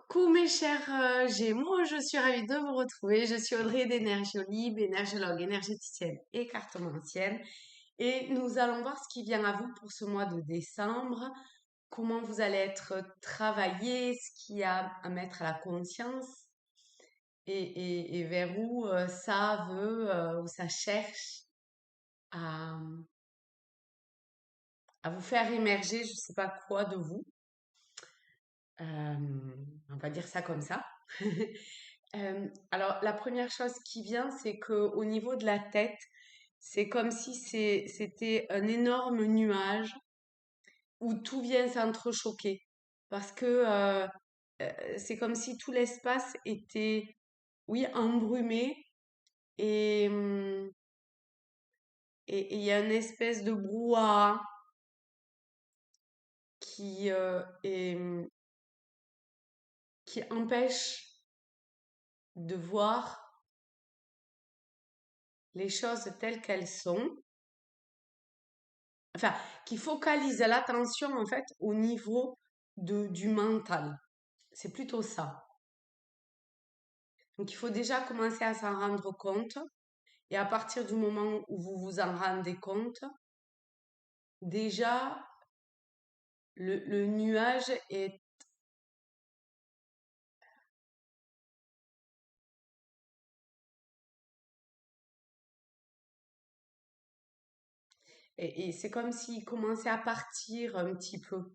Coucou mes chers Gémeaux, je suis ravie de vous retrouver. Je suis Audrey d'Énergie Libre, énergologue énergéticienne et cartomancienne. Et nous allons voir ce qui vient à vous pour ce mois de décembre, comment vous allez être travaillé, ce qu'il y a à mettre à la conscience et vers où ça veut, où ça cherche à, à vous faire émerger, je ne sais pas quoi de vous. On va dire ça comme ça. Alors, la première chose qui vient, c'est que au niveau de la tête, c'est comme si c'était un énorme nuage où tout vient s'entrechoquer. Parce que c'est comme si tout l'espace était, oui, embrumé et et il y a une espèce de brouhaha qui empêche de voir les choses telles qu'elles sont. Enfin, qui focalise l'attention en fait au niveau du mental. C'est plutôt ça. Donc il faut déjà commencer à s'en rendre compte. Et à partir du moment où vous vous en rendez compte, déjà le nuage est... Et c'est comme s'il commençait à partir un petit peu.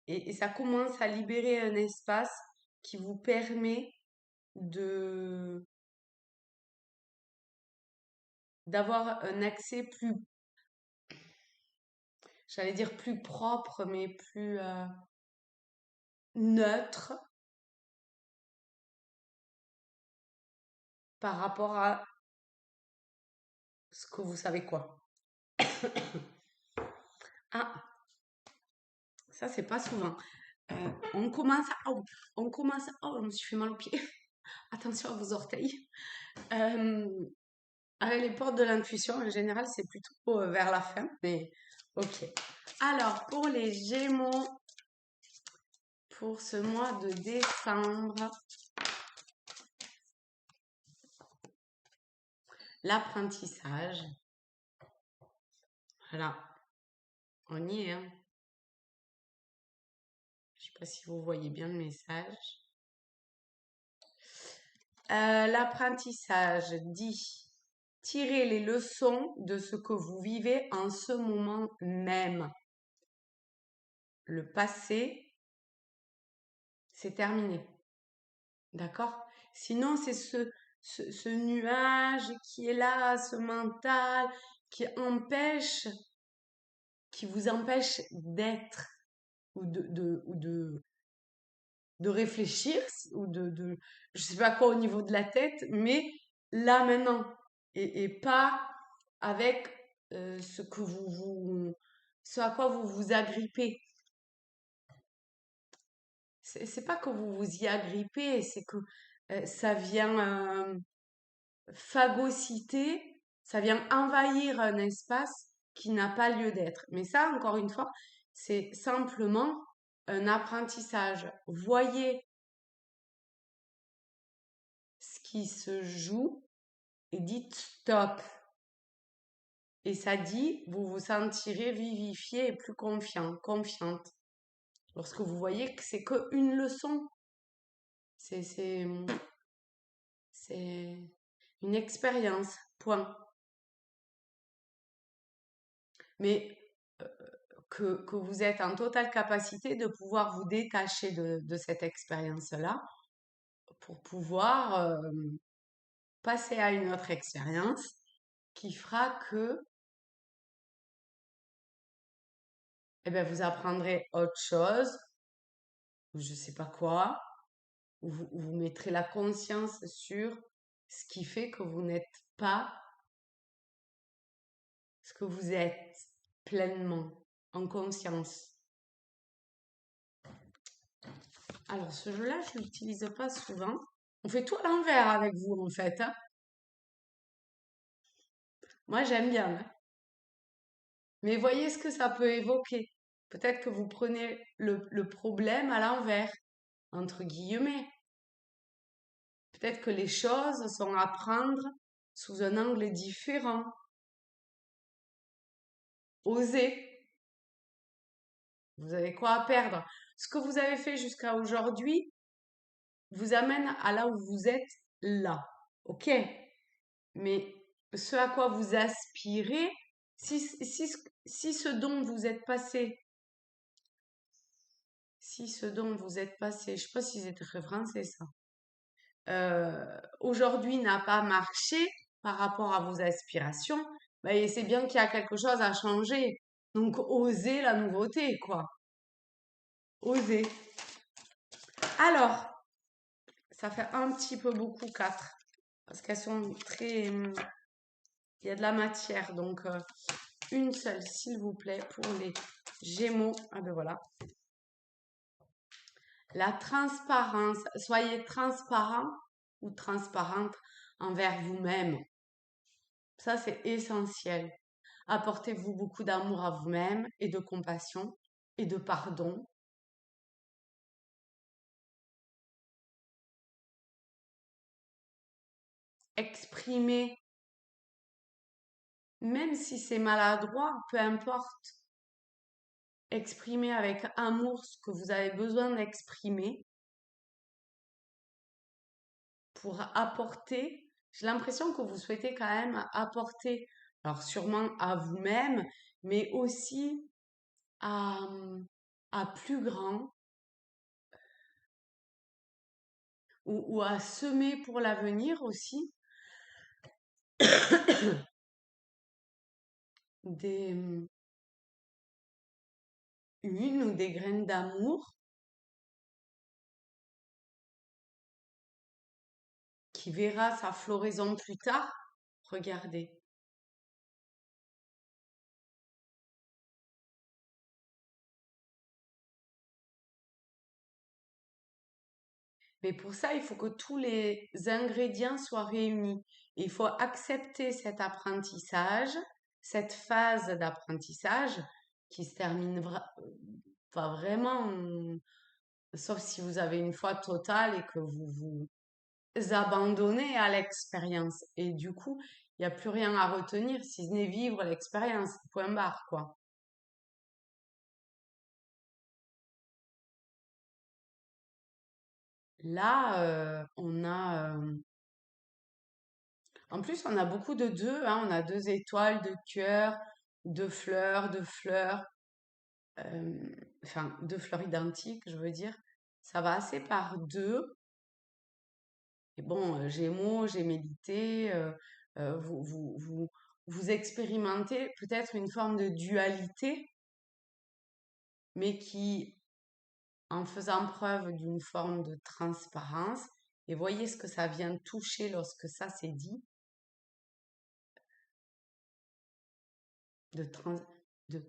Et ça commence à libérer un espace qui vous permet de d'avoir un accès plus, j'allais dire plus propre, mais plus neutre par rapport à ce que vous savez quoi. Ah, ça c'est pas souvent. On commence à... Oh, on commence... Oh, je me suis fait mal au pied. Attention à vos orteils. Euh, avec les portes de l'intuition, en général, c'est plutôt vers la fin, mais ok. Alors, pour les Gémeaux, pour ce mois de décembre, l'apprentissage. Voilà, on y est, hein. Je sais pas si vous voyez bien le message. L'apprentissage dit tirer les leçons de ce que vous vivez en ce moment même. Le passé, c'est terminé. D'accord? Sinon, c'est ce nuage qui est là, ce mental qui empêche, qui vous empêche d'être ou de réfléchir ou je sais pas quoi au niveau de la tête, mais là maintenant et pas avec ce que ce à quoi vous vous agrippez. C'est pas que vous vous y agrippez, c'est que ça vient phagocyter, ça vient envahir un espace qui n'a pas lieu d'être. Mais ça, encore une fois, c'est simplement un apprentissage. Voyez ce qui se joue et dites stop. Et ça dit, vous vous sentirez vivifié et plus confiant, confiante. Lorsque vous voyez que c'est qu'une leçon, c'est, c'est, c'est une expérience, point. Mais que vous êtes en totale capacité de pouvoir vous détacher de cette expérience-là pour pouvoir passer à une autre expérience qui fera que eh ben, vous apprendrez autre chose, ou je sais pas quoi, ou vous mettrez la conscience sur ce qui fait que vous n'êtes pas ce que vous êtes pleinement, en conscience. Alors, ce jeu-là, je ne l'utilise pas souvent. On fait tout à l'envers avec vous, en fait, hein. Moi, j'aime bien, hein. Mais voyez ce que ça peut évoquer. Peut-être que vous prenez le problème à l'envers, entre guillemets. Peut-être que les choses sont à prendre sous un angle différent. Osez. Vous avez quoi à perdre? Ce que vous avez fait jusqu'à aujourd'hui vous amène à là où vous êtes là. OK? Mais ce à quoi vous aspirez, si ce dont vous êtes passé, si ce dont vous êtes passé, je sais pas si c'est très français ça, aujourd'hui n'a pas marché par rapport à vos aspirations, ben, c'est bien qu'il y a quelque chose à changer. Donc, osez la nouveauté, quoi. Osez. Alors, ça fait un petit peu beaucoup, 4. Parce qu'elles sont très... il y a de la matière. Donc, une seule, s'il vous plaît, pour les Gémeaux. Ah ben voilà. La transparence. Soyez transparent ou transparente envers vous-même. Ça, c'est essentiel. Apportez-vous beaucoup d'amour à vous-même et de compassion et de pardon. Exprimez, même si c'est maladroit, peu importe. Exprimez avec amour ce que vous avez besoin d'exprimer pour apporter. J'ai l'impression que vous souhaitez quand même apporter, alors sûrement à vous-même, mais aussi à, à plus grand ou à semer pour l'avenir aussi des, une ou des graines d'amour qui verra sa floraison plus tard. Regardez. Mais pour ça, il faut que tous les ingrédients soient réunis. Il faut accepter cet apprentissage, cette phase d'apprentissage qui se termine pas vraiment, sauf si vous avez une foi totale et que vous vous abandonnez à l'expérience. Et du coup, il n'y a plus rien à retenir si ce n'est vivre l'expérience. Point barre, quoi. Là, on a... en plus, on a beaucoup de deux, hein. On a deux étoiles, deux cœurs, deux fleurs, euh, enfin, deux fleurs identiques, je veux dire. Ça va assez par deux. Et bon, Gémeaux, gémellité, vous expérimentez peut-être une forme de dualité, mais qui, en faisant preuve d'une forme de transparence, et voyez ce que ça vient toucher lorsque ça s'est dit, de, trans, de,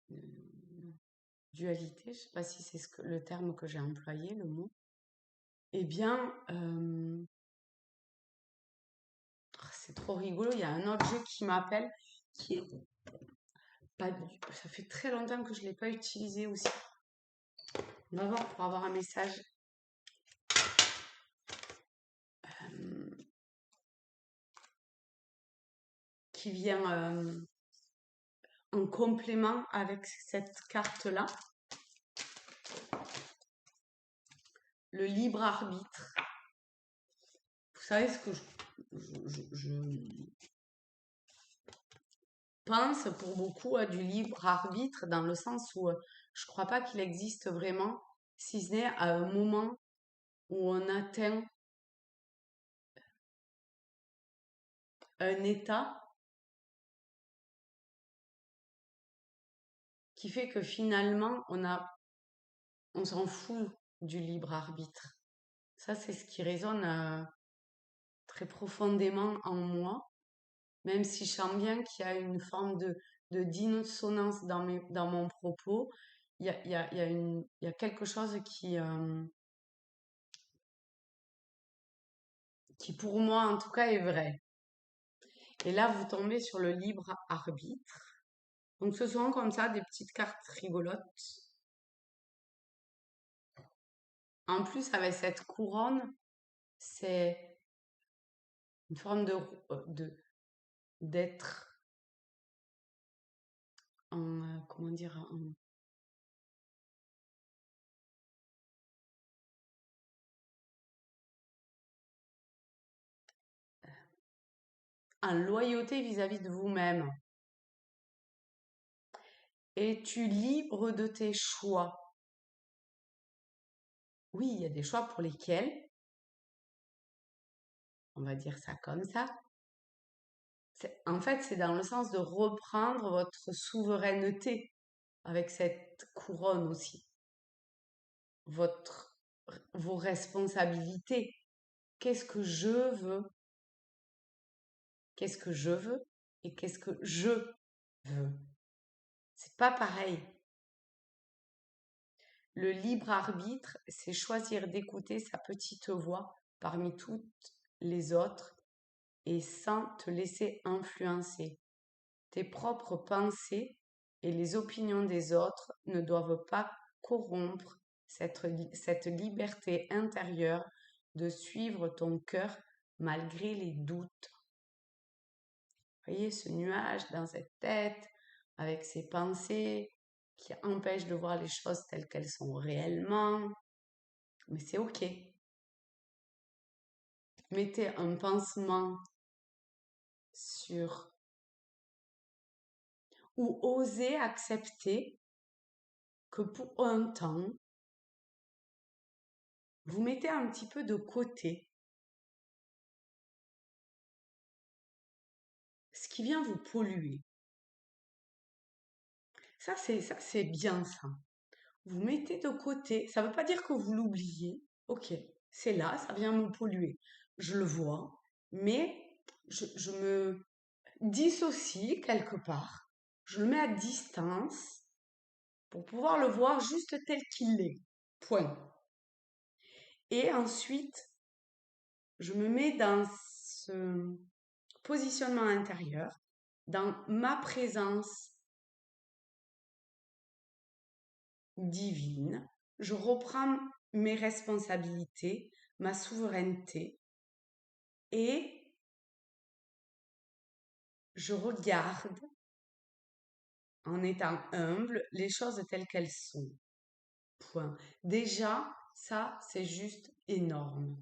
de dualité, je sais pas si c'est le terme que j'ai employé, le mot, eh bien, c'est trop rigolo, il y a un objet qui m'appelle, qui est pas ça fait très longtemps que je ne l'ai pas utilisé aussi. On va voir pour avoir un message. Qui vient en complément avec cette carte-là. Le libre arbitre. Vous savez ce que je pense pour beaucoup à du libre arbitre dans le sens où je ne crois pas qu'il existe vraiment, si ce n'est à un moment où on atteint un état qui fait que finalement on s'en fout du libre arbitre. Ça, c'est ce qui résonne très profondément en moi, même si je sens bien qu'il y a une forme de dissonance dans mon propos. Il y a quelque chose qui, pour moi, en tout cas, est vrai. Et là, vous tombez sur le libre arbitre. Donc ce sont comme ça des petites cartes rigolotes. En plus, avec cette couronne, c'est une forme d'être en, comment dire, en loyauté vis-à-vis de vous-même. Es-tu libre de tes choix? Oui, il y a des choix pour lesquels, on va dire ça comme ça. En fait, c'est dans le sens de reprendre votre souveraineté avec cette couronne aussi. Votre, vos responsabilités. Qu'est-ce que je veux? Qu'est-ce que je veux? Et qu'est-ce que je veux? C'est pas pareil. Le libre arbitre, c'est choisir d'écouter sa petite voix parmi toutes les autres et sans te laisser influencer. Tes propres pensées et les opinions des autres ne doivent pas corrompre cette liberté intérieure de suivre ton cœur malgré les doutes. Voyez ce nuage dans cette tête avec ses pensées qui empêchent de voir les choses telles qu'elles sont réellement. Mais c'est ok. Mettez un pansement sur ou osez accepter que pour un temps, vous mettez un petit peu de côté ce qui vient vous polluer. Ça, c'est bien ça. Vous mettez de côté, ça ne veut pas dire que vous l'oubliez. Ok, c'est là, ça vient me polluer. Je le vois, mais je me dissocie quelque part. Je le mets à distance pour pouvoir le voir juste tel qu'il est. Point. Et ensuite, je me mets dans ce positionnement intérieur, dans ma présence divine. Je reprends mes responsabilités, ma souveraineté et je regarde en étant humble les choses telles qu'elles sont. Point. Déjà, ça, c'est juste énorme.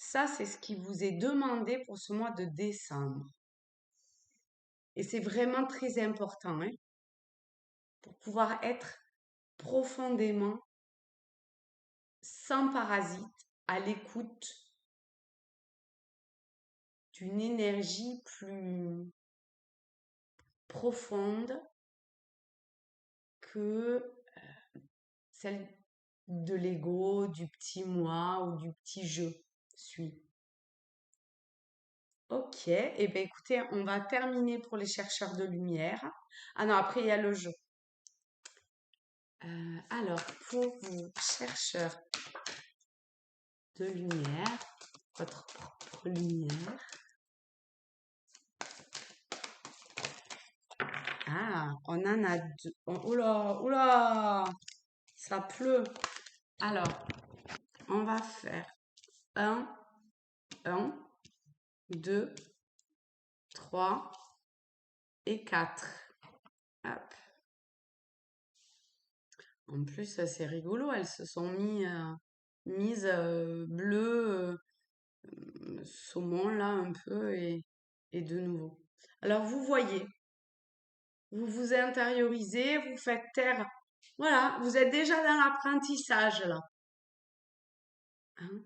Ça, c'est ce qui vous est demandé pour ce mois de décembre. Et c'est vraiment très important hein, pour pouvoir être profondément, sans parasite, à l'écoute d'une énergie plus profonde que celle de l'ego, du petit moi ou du petit je suis. Ok, et eh bien écoutez, on va terminer pour les chercheurs de lumière. Ah non, après il y a le jeu. Alors, pour vous, chercheurs de lumière, votre propre lumière. Ah, on en a deux. Oula, oula, ça pleut. Alors, on va faire un, 2, 3 et 4. Hop. En plus, c'est rigolo, elles se sont mises bleu, saumon là un peu et de nouveau. Alors vous voyez, vous vous intériorisez, vous faites taire. Voilà, vous êtes déjà dans l'apprentissage là. Hein.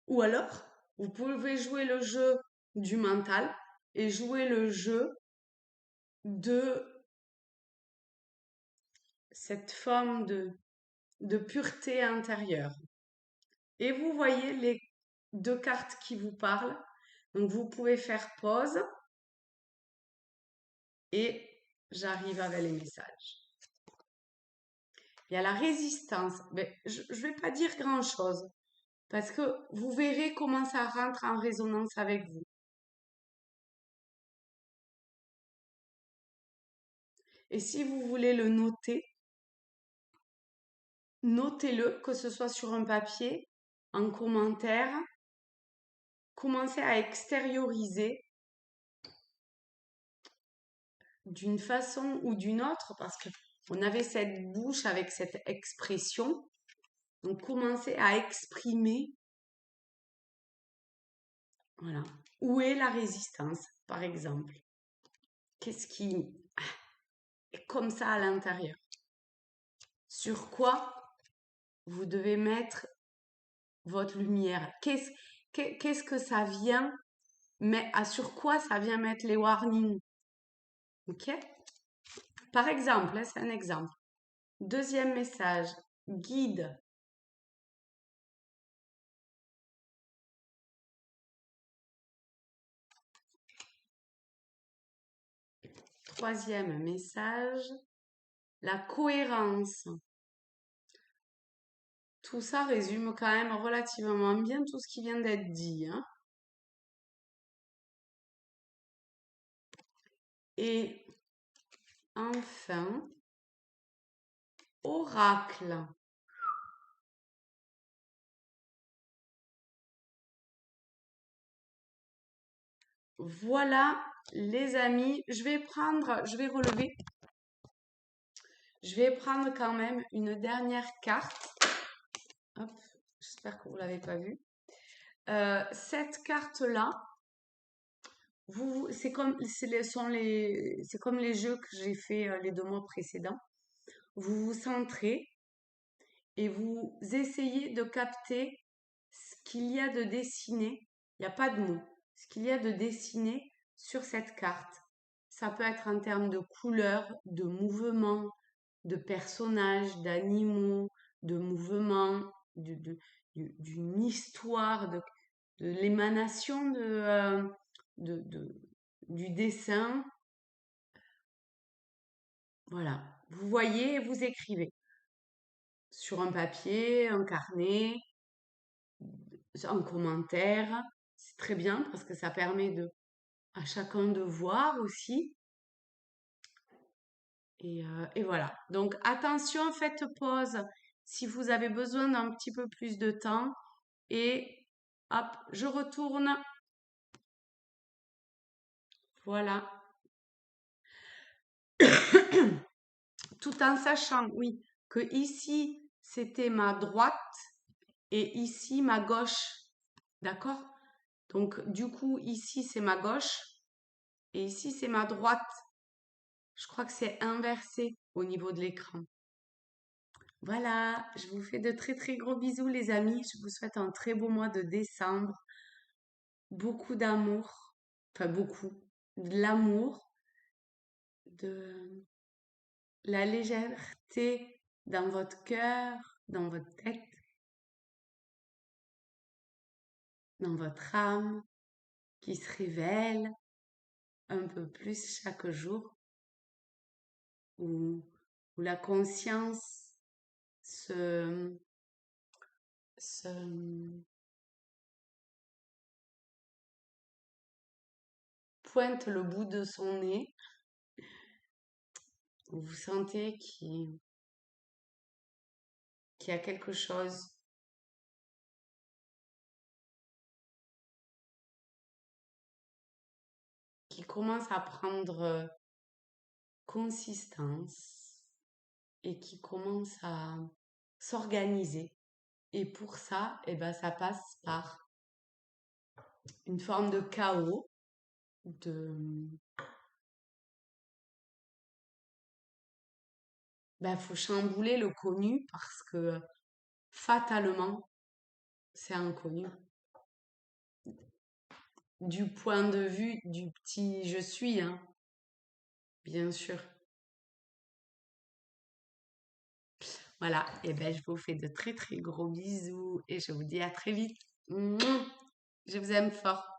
Ou alors, vous pouvez jouer le jeu du mental et jouer le jeu de cette forme de pureté intérieure. Et vous voyez les deux cartes qui vous parlent. Donc vous pouvez faire pause et j'arrive avec les messages. Il y a la résistance. Mais je ne vais pas dire grand-chose parce que vous verrez comment ça rentre en résonance avec vous. Et si vous voulez le noter, notez-le, que ce soit sur un papier, en commentaire. Commencez à extérioriser d'une façon ou d'une autre, parce qu'on avait cette bouche avec cette expression. Donc, commencez à exprimer, voilà. Où est la résistance, par exemple? Qu'est-ce qui est comme ça à l'intérieur? Sur quoi vous devez mettre votre lumière? Qu'est-ce que ça vient, mais sur quoi ça vient mettre les warnings? Ok? Par exemple, c'est un exemple. Deuxième message, guide. Troisième message, la cohérence. Tout ça résume quand même relativement bien tout ce qui vient d'être dit, hein. Et enfin, oracle. Voilà, les amis, je vais relever. Je vais prendre quand même une dernière carte. Hop, j'espère que vous ne l'avez pas vue. Cette carte-là, c'est comme les jeux que j'ai fait les 2 mois précédents. Vous vous centrez et vous essayez de capter ce qu'il y a de dessiné. Il n'y a pas de mots. Ce qu'il y a de dessiné sur cette carte. Ça peut être en termes de couleurs, de mouvements, de personnages, d'animaux, de mouvements, d'une histoire, de l'émanation du dessin. Voilà. Vous voyez, vous écrivez sur un papier, un carnet, un commentaire. C'est très bien parce que ça permet à chacun de voir aussi. Et voilà. Donc attention, faites pause si vous avez besoin d'un petit peu plus de temps. Et hop, je retourne. Voilà. Tout en sachant, oui, que ici, c'était ma droite et ici, ma gauche. D'accord? Donc, du coup, ici, c'est ma gauche et ici, c'est ma droite. Je crois que c'est inversé au niveau de l'écran. Voilà, je vous fais de très très gros bisous les amis. Je vous souhaite un très beau mois de décembre. Beaucoup d'amour, enfin beaucoup, de l'amour, de la légèreté dans votre cœur, dans votre tête, dans votre âme qui se révèle un peu plus chaque jour, où la conscience se, se pointe le bout de son nez, où vous sentez qu'il y a quelque chose qui commence à prendre consistance et qui commence à s'organiser. Et pour ça, eh ben, ça passe par une forme de chaos, faut chambouler le connu parce que fatalement, c'est inconnu. Du point de vue du petit je suis, hein, bien sûr. Voilà, et ben je vous fais de très très gros bisous et je vous dis à très vite. Mouah. Je vous aime fort.